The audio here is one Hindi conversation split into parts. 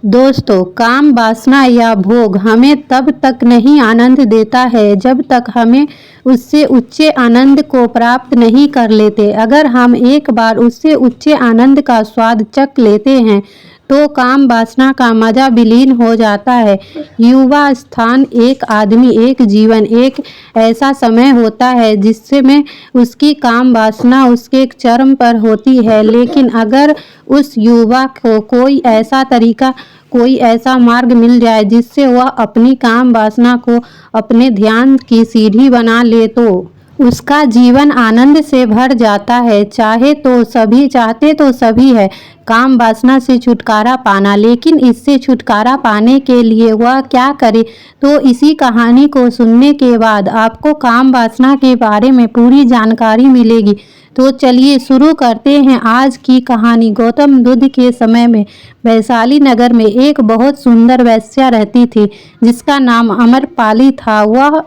दोस्तों, काम वासना या भोग हमें तब तक नहीं आनंद देता है जब तक हमें उससे उच्च आनंद को प्राप्त नहीं कर लेते। अगर हम एक बार उससे उच्च आनंद का स्वाद चख लेते हैं तो काम वासना का मजा विलीन हो जाता है। युवा स्थान एक आदमी, एक जीवन, एक ऐसा समय होता है जिसमें उसकी काम वासना उसके चरम पर होती है। लेकिन अगर उस युवा को कोई ऐसा मार्ग मिल जाए जिससे वह अपनी काम वासना को अपने ध्यान की सीढ़ी बना ले तो उसका जीवन आनंद से भर जाता है। चाहते तो सभी है काम वासना से छुटकारा पाना, लेकिन इससे छुटकारा पाने के लिए वह क्या करे? तो इसी कहानी को सुनने के बाद आपको काम वासना के बारे में पूरी जानकारी मिलेगी। तो चलिए शुरू करते हैं आज की कहानी। गौतम बुद्ध के समय में वैशाली नगर में एक बहुत सुंदर वेश्या रहती थी जिसका नाम अमरपाली था। वह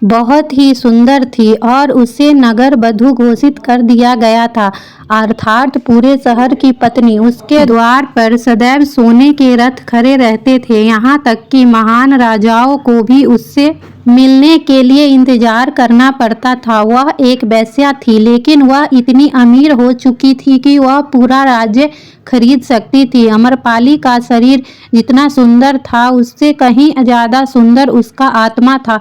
बहुत ही सुंदर थी और उसे नगर वधू घोषित कर दिया गया था, अर्थात पूरे शहर की पत्नी। उसके द्वार पर सदैव सोने के रथ खड़े रहते थे, यहाँ तक कि महान राजाओं को भी उससे मिलने के लिए इंतजार करना पड़ता था। वह एक वेश्या थी, लेकिन वह इतनी अमीर हो चुकी थी कि वह पूरा राज्य खरीद सकती थी। अमरपाली का शरीर जितना सुंदर था उससे कहीं ज़्यादा सुंदर उसका आत्मा था,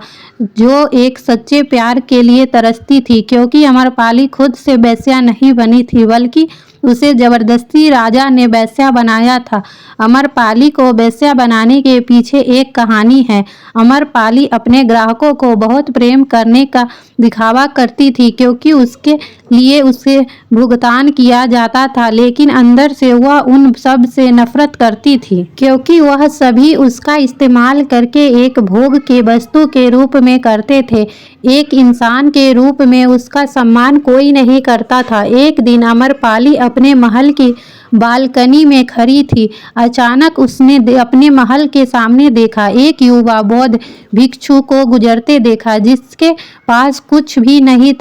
जो एक सच्चे प्यार के लिए तरसती थी। क्योंकि अमरपाली खुद से वेश्या नहीं बनी थी, बल्कि उसे जबरदस्ती राजा ने वेश्या बनाया था। अमरपाली को वेश्या बनाने के पीछे एक कहानी है। अमरपाली अपने ग्राहकों को बहुत प्रेम करने का दिखावा करती थी क्योंकि उसके लिए उसे भुगतान किया जाता था, लेकिन अंदर से वह उन सब से नफरत करती थी क्योंकि वह सभी उसका इस्तेमाल करके एक भोग के वस्तु के रूप में करते थे। एक इंसान के रूप में उसका सम्मान कोई नहीं करता था। एक दिन अमरपाली अपने महल की बालकनी में खड़ी थी। अचानक उसने अपने महल के सामने देखा, एक युवा बौद्ध भिक्षु को गुजरते देखा जिसके पास कुछ भी नहीं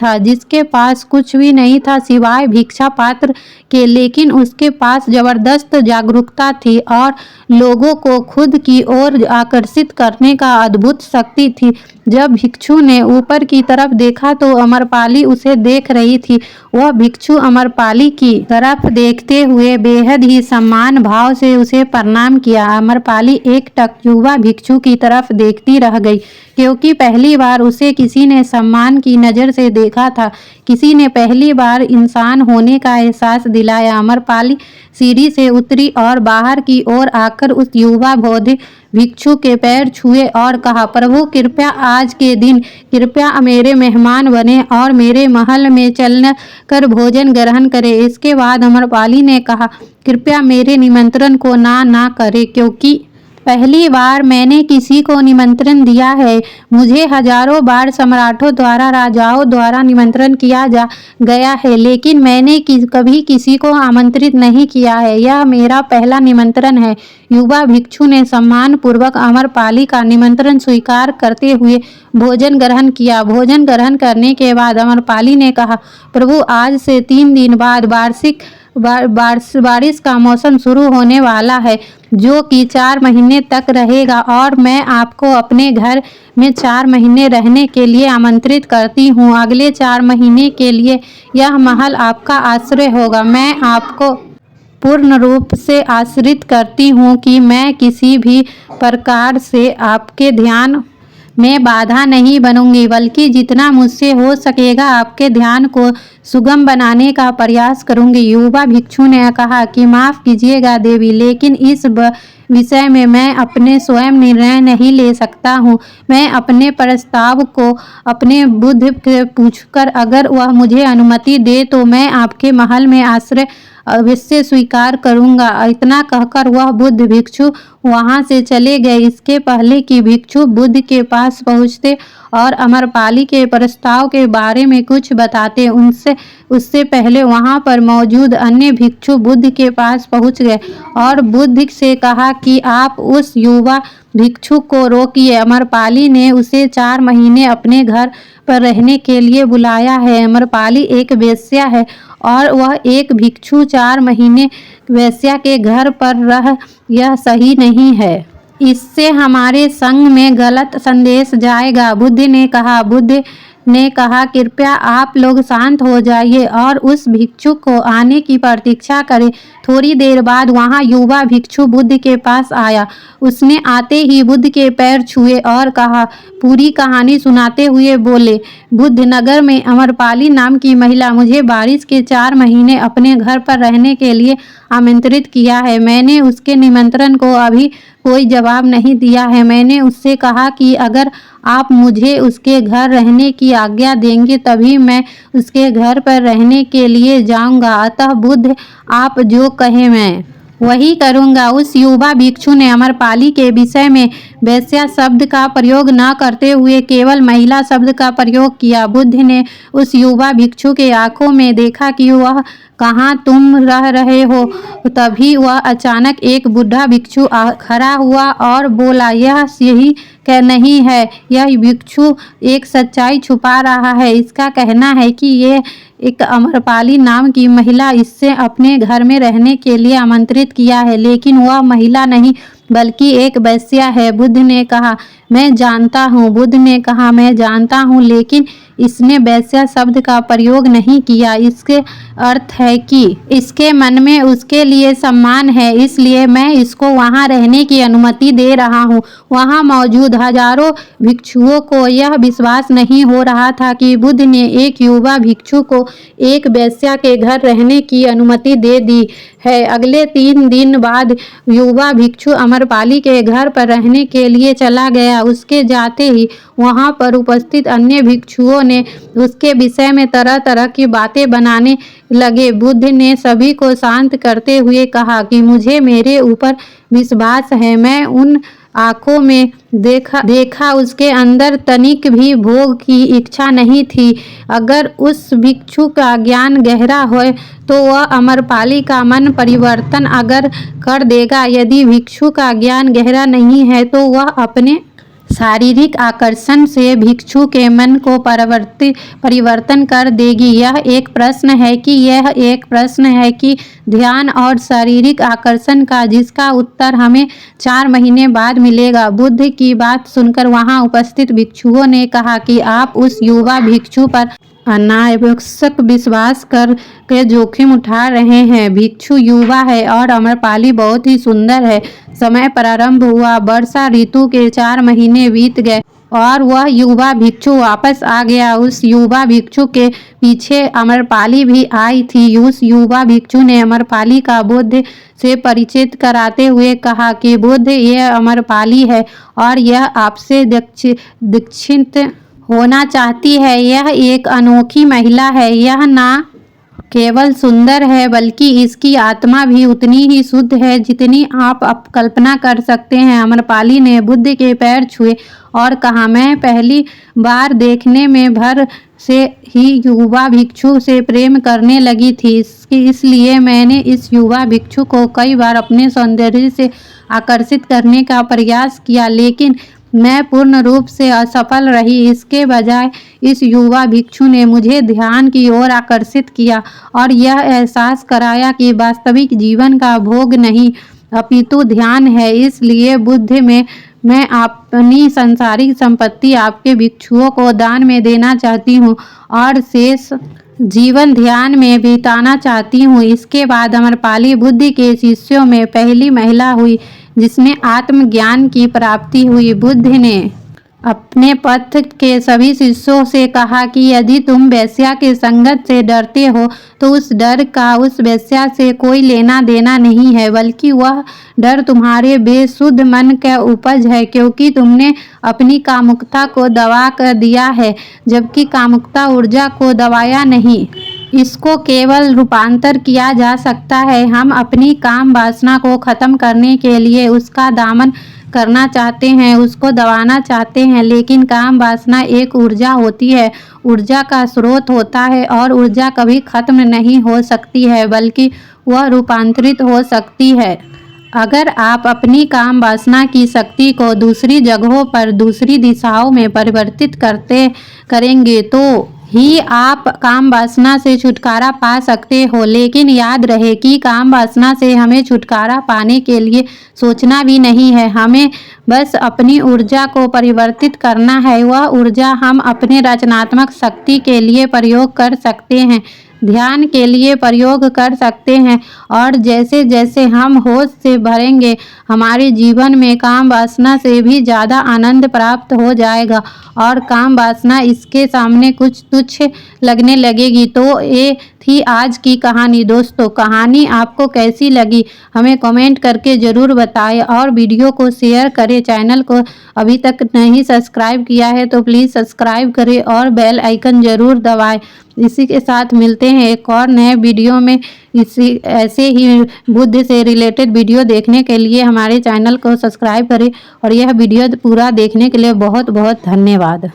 था सिवाय भिक्षा पात्र के। लेकिन उसके पास जबरदस्त जागरूकता थी और लोगों को खुद की ओर आकर्षित करने का अद्भुत शक्ति थी। जब भिक्षु ने ऊपर की तरफ देखा तो अमरपाली उसे देख रही थी। वह भिक्षु अमरपाली की तरफ देखते हुए बेहद ही सम्मान भाव से उसे प्रणाम किया। अमरपाली एकटक युवा भिक्षु की तरफ देखती रह गई क्योंकि पहली बार उसे किसी ने सम्मान की नज़र से देखा था। किसी ने पहली बार इंसान होने का एहसास दिलाया। अमरपाली सीढ़ी से उतरी और बाहर की ओर आकर उस युवा बौद्ध भिक्षु के पैर छुए और कहा, प्रभु कृपया आज के दिन कृपया मेरे मेहमान बने और मेरे महल में चलकर भोजन ग्रहण करें। इसके बाद अमरपाली ने कहा, कृपया मेरे निमंत्रण को ना करें क्योंकि पहली बार मैंने किसी को निमंत्रण दिया है। मुझे हजारों बार सम्राटों द्वारा, राजाओं द्वारा निमंत्रण किया गया है, लेकिन मैंने कभी किसी को आमंत्रित नहीं किया है। यह मेरा पहला निमंत्रण है। युवा भिक्षु ने सम्मान पूर्वक अमरपाली का निमंत्रण स्वीकार करते हुए भोजन ग्रहण किया। भोजन ग्रहण करने के बाद अमरपाली ने कहा, प्रभु आज से 3 दिन बाद बारिश का मौसम शुरू होने वाला है जो कि 4 महीने तक रहेगा और मैं आपको अपने घर में 4 महीने रहने के लिए आमंत्रित करती हूँ। अगले 4 महीने के लिए यह महल आपका आश्रय होगा। मैं आपको पूर्ण रूप से आश्रित करती हूँ कि मैं किसी भी प्रकार से आपके ध्यान में बाधा नहीं बनूंगी, बल्कि जितना मुझसे हो सकेगा आपके ध्यान को सुगम बनाने का प्रयास करूंगी। युवा भिक्षु ने कहा कि माफ़ कीजिएगा देवी, लेकिन इस विषय में मैं अपने स्वयं निर्णय नहीं ले सकता हूँ। मैं अपने प्रस्ताव को अपने बुद्ध से पूछकर अगर वह मुझे अनुमति दे तो मैं आपके महल में आश्रय अवश्य स्वीकार करूंगा। इतना कहकर वह बुद्ध भिक्षु वहां से चले गए। इसके पहले कि भिक्षु बुद्ध के पास पहुंचते और अमरपाली के प्रस्ताव के बारे में कुछ बताते। उससे पहले वहां पर मौजूद अन्य भिक्षु बुद्ध के पास पहुंच गए और बुद्ध से कहा कि आप उस युवा भिक्षु को रोकिए। अमरपाली ने उसे 4 महीने अपने घर पर रहने के लिए बुलाया है। अमरपाली एक वेश्या है और वह एक भिक्षु 4 महीने वेश्या के घर पर रह, यह सही नहीं है। इससे हमारे संघ में गलत संदेश जाएगा। बुद्ध ने कहा कृपया आप लोग शांत हो जाइए और उस भिक्षु को आने की प्रतीक्षा करें। थोड़ी देर बाद वहां युवा भिक्षु बुद्ध के पास आया। उसने आते ही बुद्ध के पैर छुए और पूरी कहानी सुनाते हुए बोले, बुद्ध नगर में अमरपाली नाम की महिला मुझे बारिश के 4 महीने अपने घर पर रहने के लिए आमंत्रित किया है। मैंने उसके निमंत्रण को अभी कोई जवाब नहीं दिया है। मैंने उससे कहा कि अगर आप मुझे उसके घर रहने की आज्ञा देंगे तभी मैं उसके घर पर रहने के लिए जाऊंगा। अतः बुद्ध आप जो कहें मैं वही करूंगा। उस युवा भिक्षु ने अमरपाली के विषय में वेश्या शब्द का प्रयोग न करते हुए केवल महिला शब्द का प्रयोग किया। बुद्ध ने उस युवा भिक्षु के आंखों में देखा कि वह कहाँ तुम रह रहे हो। तभी वह अचानक एक बूढ़ा भिक्षु खड़ा हुआ और बोला, यह सही नहीं है। यह भिक्षु एक सच्चाई छुपा रहा है। इसका कहना है कि यह एक अमरपाली नाम की महिला इससे अपने घर में रहने के लिए आमंत्रित किया है, लेकिन वह महिला नहीं बल्कि एक वेश्या है। बुद्ध ने कहा मैं जानता हूँ। बुद्ध ने कहा मैं जानता हूँ, लेकिन इसने वेश्या शब्द का प्रयोग नहीं किया। इसके अर्थ है कि इसके मन में उसके लिए सम्मान है, इसलिए मैं इसको वहाँ रहने की अनुमति दे रहा हूँ। वहाँ मौजूद हजारों भिक्षुओं को यह विश्वास नहीं हो रहा था कि बुद्ध ने एक युवा भिक्षु को एक वेश्या के घर रहने की अनुमति दे दी है। अगले 3 दिन बाद युवा भिक्षु अमरपाली के घर पर रहने के लिए चला गया। उसके जाते ही वहां पर उपस्थित अन्य भिक्षुओं ने उसके विषय में तरह तरह की बातें बनाने लगे। बुद्ध ने सभी को शांत करते हुए कहा कि मुझे मेरे ऊपर विश्वास है। मैं उन आंखों में देखा उसके अंदर तनिक भी भोग की इच्छा नहीं थी। अगर उस भिक्षु का ज्ञान गहरा हो तो वह अमरपाली का मन परिवर्तन अगर कर देगा। यदि भिक्षु का ज्ञान गहरा नहीं है तो वह अपने शारीरिक आकर्षण से भिक्षु के मन को परिवर्तन कर देगी। यह एक प्रश्न है कि ध्यान और शारीरिक आकर्षण का, जिसका उत्तर हमें 4 महीने बाद मिलेगा। बुद्ध की बात सुनकर वहां उपस्थित भिक्षुओं ने कहा कि आप उस युवा भिक्षु पर अनावश्यक विश्वास कर के जोखिम उठा रहे हैं। भिक्षु युवा है और अमरपाली बहुत ही सुंदर है। समय प्रारंभ हुआ। वर्षा ऋतु के 4 महीने बीत गए और वह युवा भिक्षु वापस आ गया। उस युवा भिक्षु के पीछे अमरपाली भी आई थी। उस युवा भिक्षु ने अमरपाली का बुद्ध से परिचित कराते हुए कहा कि बुद्ध, यह अमरपाली है और यह आपसे दीक्षित होना चाहती है। यह एक अनोखी महिला है। यह ना केवल सुंदर है बल्कि इसकी आत्मा भी उतनी ही शुद्ध है जितनी आप कल्पना कर सकते हैं। अमरपाली ने बुद्ध के पैर छुए और कहा, मैं पहली बार देखने में भर से ही युवा भिक्षु से प्रेम करने लगी थी। इसलिए मैंने इस युवा भिक्षु को कई बार अपने सौंदर्य से आकर्षित करने का प्रयास किया, लेकिन मैं पूर्ण रूप से असफल रही। इसके बजाय इस युवा भिक्षु ने मुझे ध्यान की ओर आकर्षित किया और यह एहसास कराया कि वास्तविक जीवन का भोग नहीं अपितु ध्यान है। इसलिए बुद्ध में मैं अपनी सांसारिक संपत्ति आपके भिक्षुओं को दान में देना चाहती हूँ और शेष जीवन ध्यान में बिताना चाहती हूँ। इसके बाद अमरपाली बुद्ध के शिष्यों में पहली महिला हुई जिसने आत्मज्ञान की प्राप्ति हुई। बुद्ध ने अपने पथ के सभी शिष्यों से कहा कि यदि तुम वेश्या के संगत से डरते हो तो उस डर का उस वेश्या से कोई लेना देना नहीं है, बल्कि वह डर तुम्हारे बेशुद्ध मन का उपज है, क्योंकि तुमने अपनी कामुकता को दबा कर दिया है जबकि कामुकता ऊर्जा को दबाया नहीं। इसको केवल रूपांतर किया जा सकता है। हम अपनी काम वासना को खत्म करने के लिए उसका दमन करना चाहते हैं, उसको दबाना चाहते हैं, लेकिन काम वासना एक ऊर्जा होती है, ऊर्जा का स्रोत होता है और ऊर्जा कभी खत्म नहीं हो सकती है, बल्कि वह रूपांतरित हो सकती है। अगर आप अपनी काम वासना की शक्ति को दूसरी जगहों पर, दूसरी दिशाओं में परिवर्तित करेंगे तो ही आप काम वासना से छुटकारा पा सकते हो। लेकिन याद रहे कि काम वासना से हमें छुटकारा पाने के लिए सोचना भी नहीं है, हमें बस अपनी ऊर्जा को परिवर्तित करना है। वह ऊर्जा हम अपने रचनात्मक शक्ति के लिए प्रयोग कर सकते हैं, ध्यान के लिए प्रयोग कर सकते हैं, और जैसे जैसे हम होश से भरेंगे, हमारे जीवन में काम वासना से भी ज़्यादा आनंद प्राप्त हो जाएगा और काम वासना इसके सामने कुछ तुच्छ लगने लगेगी। तो ये थी आज की कहानी। दोस्तों, कहानी आपको कैसी लगी हमें कमेंट करके ज़रूर बताएं और वीडियो को शेयर करें। चैनल को अभी तक नहीं सब्सक्राइब किया है तो प्लीज़ सब्सक्राइब करें और बेल आइकन ज़रूर दबाएं। इसी के साथ मिलते हैं एक और नए वीडियो में। ऐसे ही बुद्ध से रिलेटेड वीडियो देखने के लिए हमारे चैनल को सब्सक्राइब करें और यह वीडियो पूरा देखने के लिए बहुत बहुत धन्यवाद।